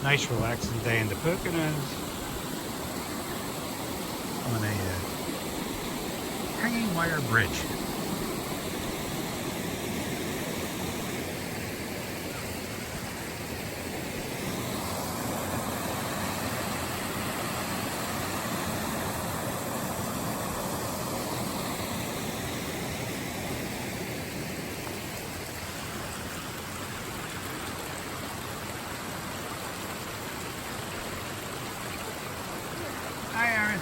Nice relaxing day in the Poconos on a hanging wire bridge. Hi, Aaron.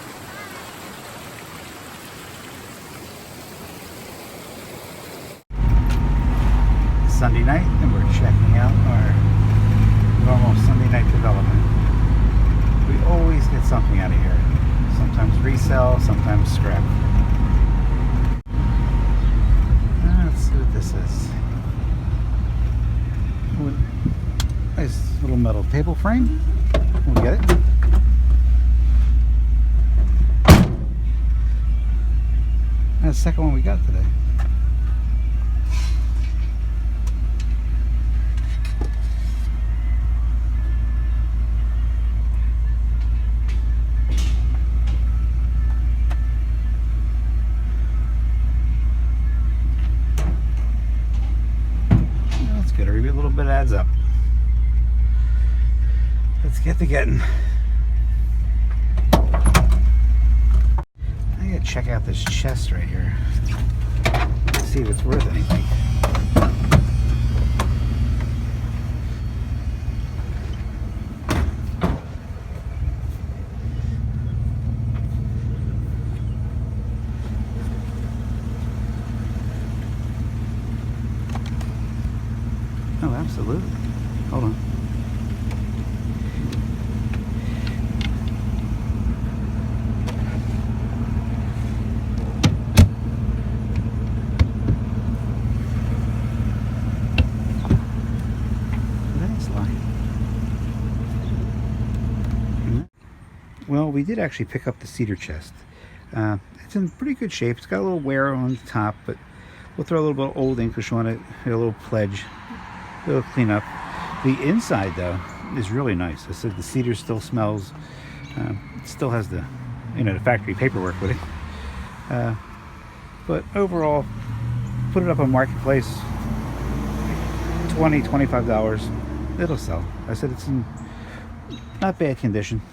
Sunday night, and we're checking out our normal Sunday night development. We always get something out of here. Sometimes resell, sometimes scrap. Let's see what this is. Nice little metal table frame. We'll get it. That's the second one we got today. That's good. Every little bit adds up. Let's get to getting. Check out this chest right here. See if it's worth anything. Oh, absolutely. Hold on. Well, we did actually pick up the cedar chest. It's in pretty good shape. It's got a little wear on the top, but we'll throw a little bit of old English on it, a little pledge, a little cleanup. The inside, though, is really nice. I said the cedar still smells. It still has the, the factory paperwork with it. But overall, put it up on Marketplace, $20, $25. It'll sell. I said it's in not bad condition.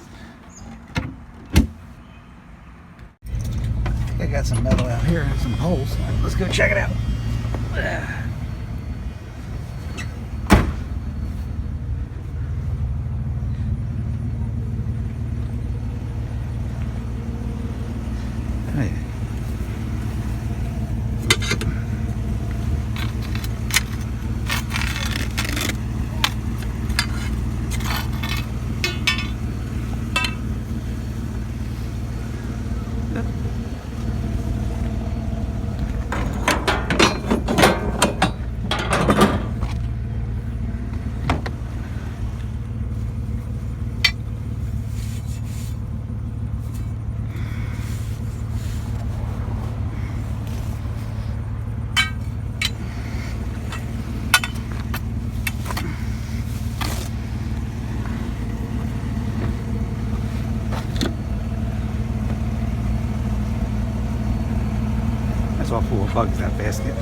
I got some metal out here and some holes. Let's go check it out. Hey. It's all full of bugs, that basket.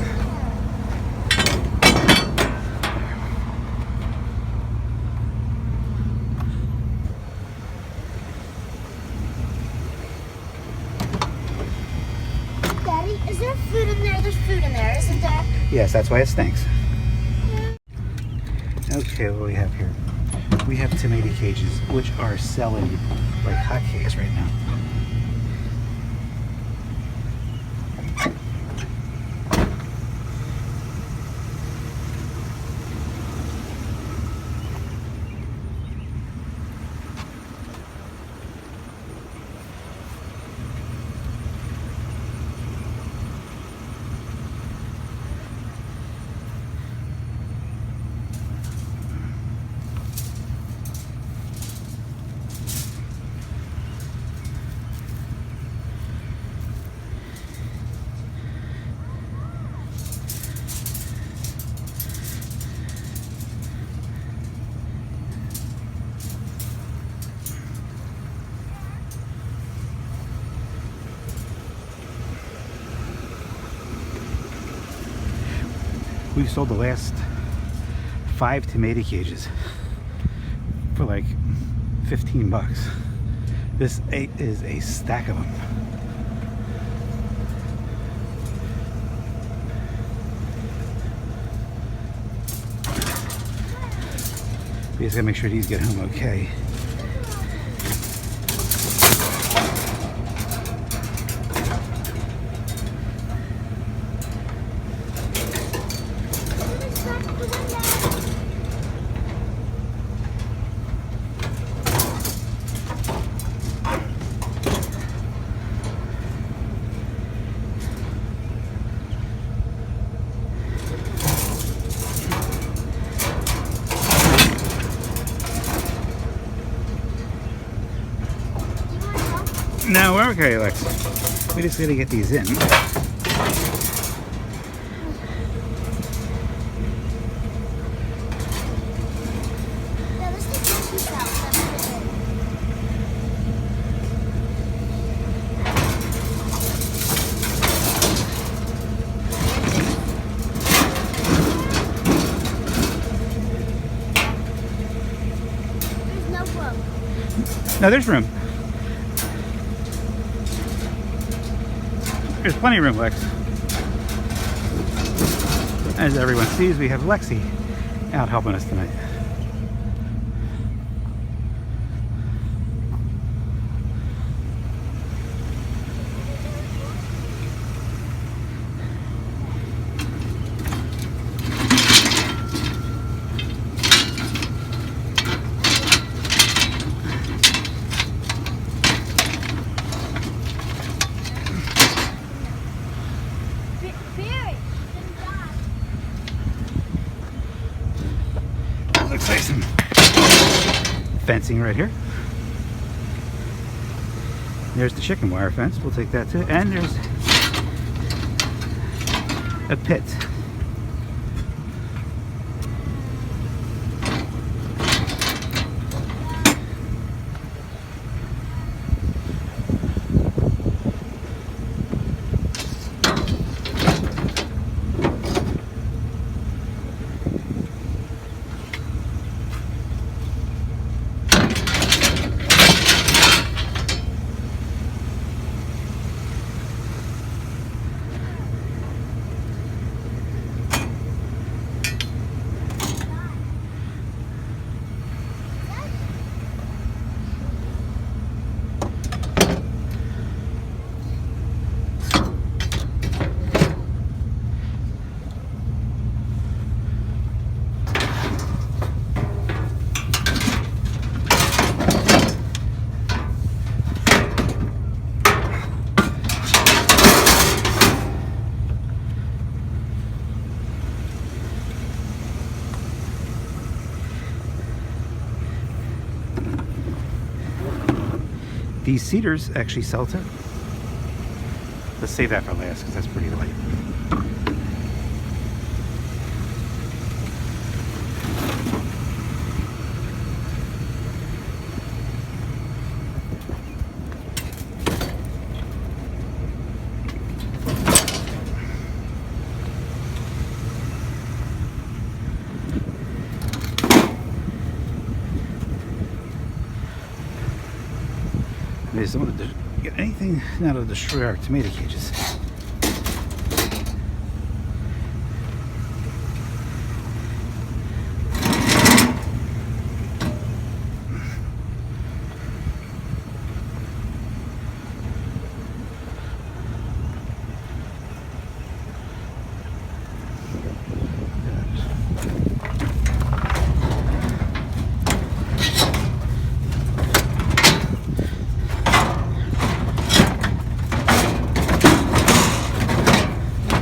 Daddy, is there food in there? There's food in there, isn't there? Yes, that's why it stinks. Okay, what do we have here? We have tomato cages, which are selling like hotcakes right now. We've sold the last 5 tomato cages for like 15 bucks. This is a stack of them. We just gotta make sure these get home okay. No, we're okay, Alex. We just gotta get these in. Yeah, let's take this piece out. There's no room. No, there's room. There's plenty of room, Lex. As everyone sees, we have Lexi out helping us tonight. Looks like some fencing right here. There's the chicken wire fence. We'll take that too. And there's a pit. These cedars actually sell too. Let's save that for last because that's pretty light. I just don't want to get anything out of destroy our tomato cages.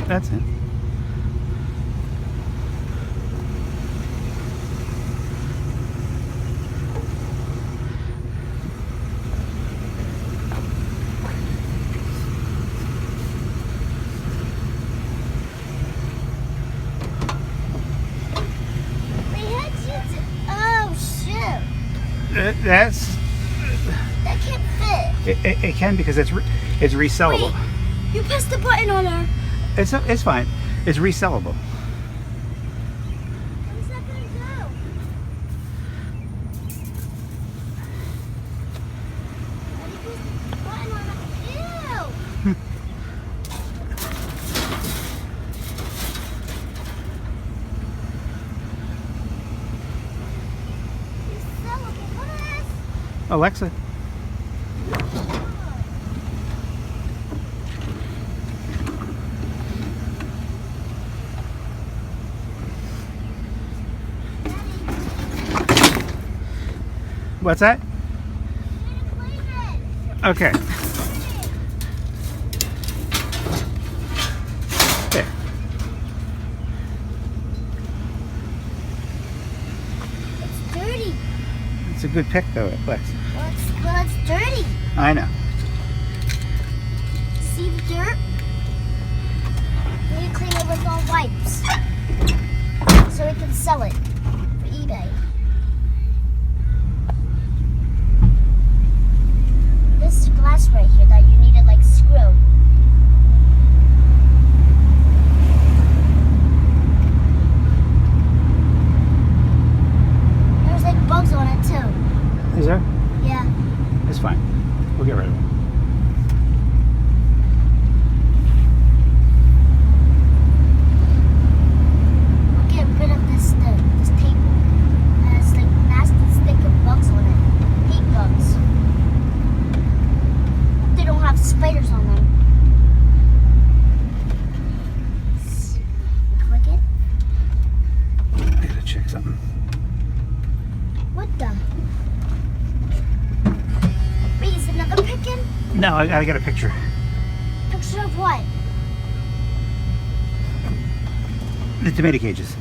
That's it. Oh, shoot. That's. That can't fit. It can because it's resellable. Wait, you pressed the button on her. It's fine. It's resellable. Alexa. What's that? Okay. There. It's dirty. It's a good pick though, Lex. Well, it's dirty. I know. See the dirt? We need to clean it with all wipes so we can sell it for eBay. This glass right here that you need to like screw. There's like bugs on it too. Is there? Yeah. It's fine. We'll get rid of it. We'll get rid of this table. It has like nasty stinking bugs on it. Hate bugs. They don't have spiders on them. Click it. I gotta check something. What the? Wait, is another picking? No, I gotta get a picture. Picture of what? The tomato cages.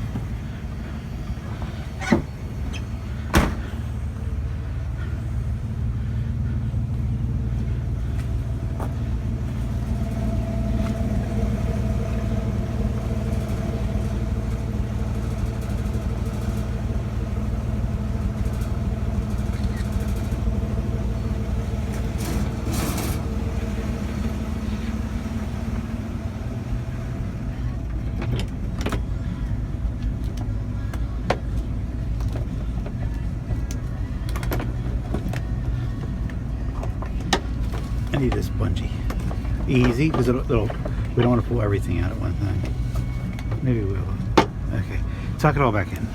I need this bungee. Easy, because we don't want to pull everything out at one time. Maybe we will. Okay, tuck it all back in.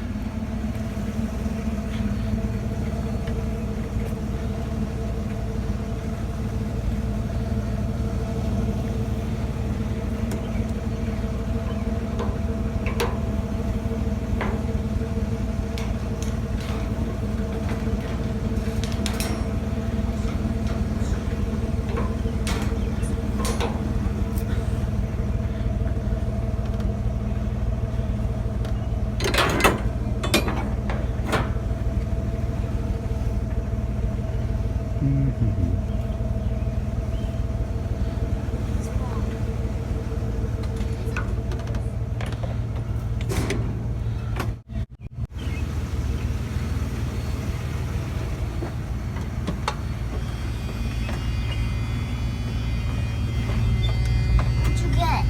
What'd you get?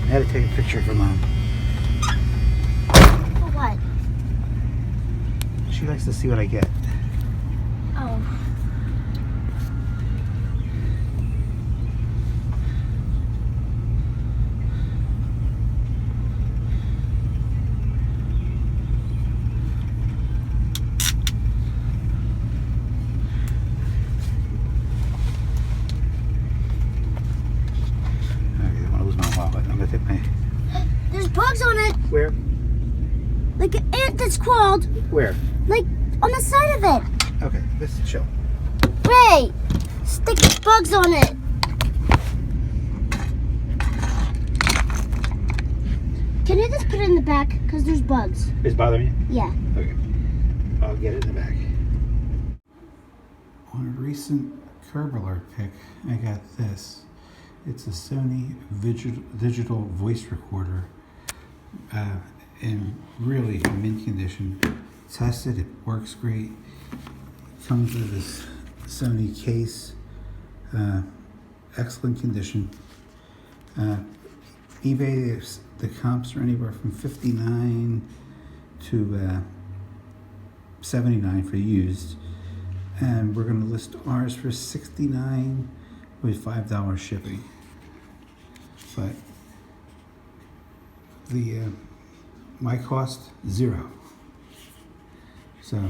I had to take a picture for Mom. For what? She likes to see what I get. Oh. Okay, I want to lose my wallet. I'm gonna take my. There's bugs on it. Where? Like an ant that's crawled. Where? Like on the side of it. Okay, let's chill. Ray! Sticky bugs on it. Can you just put it in the back? Because there's bugs. Is it bothering you? Yeah. Okay. I'll get it in the back. On a recent curb alert pick, I got this. It's a Sony digital voice recorder in really mint condition. Tested, it works great. Comes with this Sony case, excellent condition. eBay, the comps are anywhere from $59 to $79 for used, and we're going to list ours for $69 with $5 shipping. But the my cost $0. So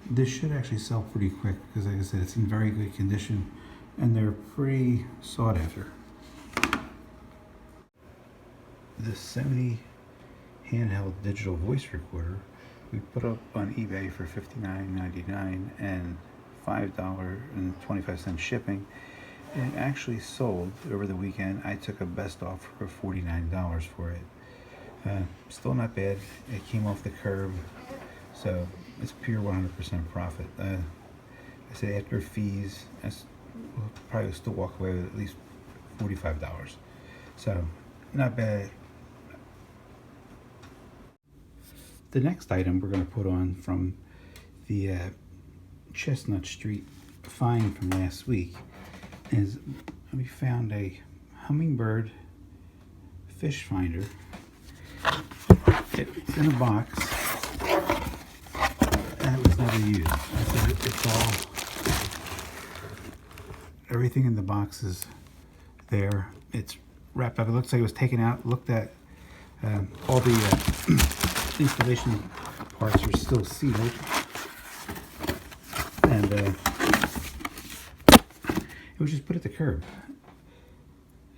This should actually sell pretty quick because, like I said, it's in very good condition and they're pretty sought after. This Sony handheld digital voice recorder we put up on eBay for $59.99 and $5.25 shipping. It actually sold over the weekend. I took a best offer of $49 for it. Still not bad. It came off the curb, so it's pure 100% profit. I say after fees, we'll probably still walk away with at least $45. So not bad. The next item we're going to put on from the Chestnut Street find from last week is we found a hummingbird fish finder. It's in a box and it was never used. It's all, everything in the box is there. It's wrapped up. It looks like it was taken out, looked at. All the installation parts are still sealed. And it was just put at the curb.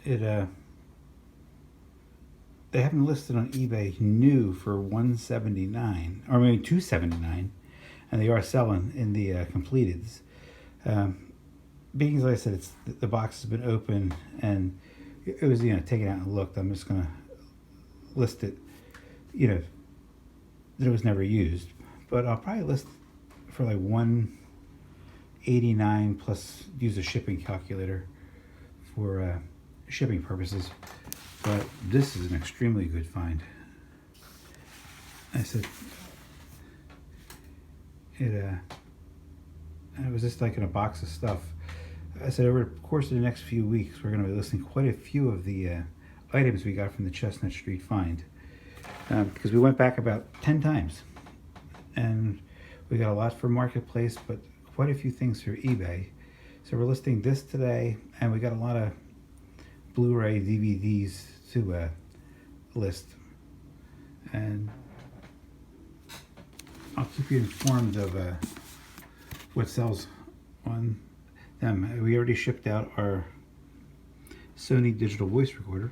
They have them listed on eBay new for $179, or maybe $279, and they are selling in the completeds. Being as I said, the box has been open and it was taken out and looked. I'm just gonna list it, that it was never used, but I'll probably list for like $189 plus use a shipping calculator for shipping purposes. But this is an extremely good find. I said it was just like in a box of stuff. I said over the course of the next few weeks we're going to be listing quite a few of the items we got from the Chestnut Street find, because we went back about 10 times and we got a lot for Marketplace, but quite a few things through eBay. So we're listing this today, and we got a lot of Blu-ray DVDs to list, and I'll keep you informed of what sells on them. We already shipped out our Sony digital voice recorder.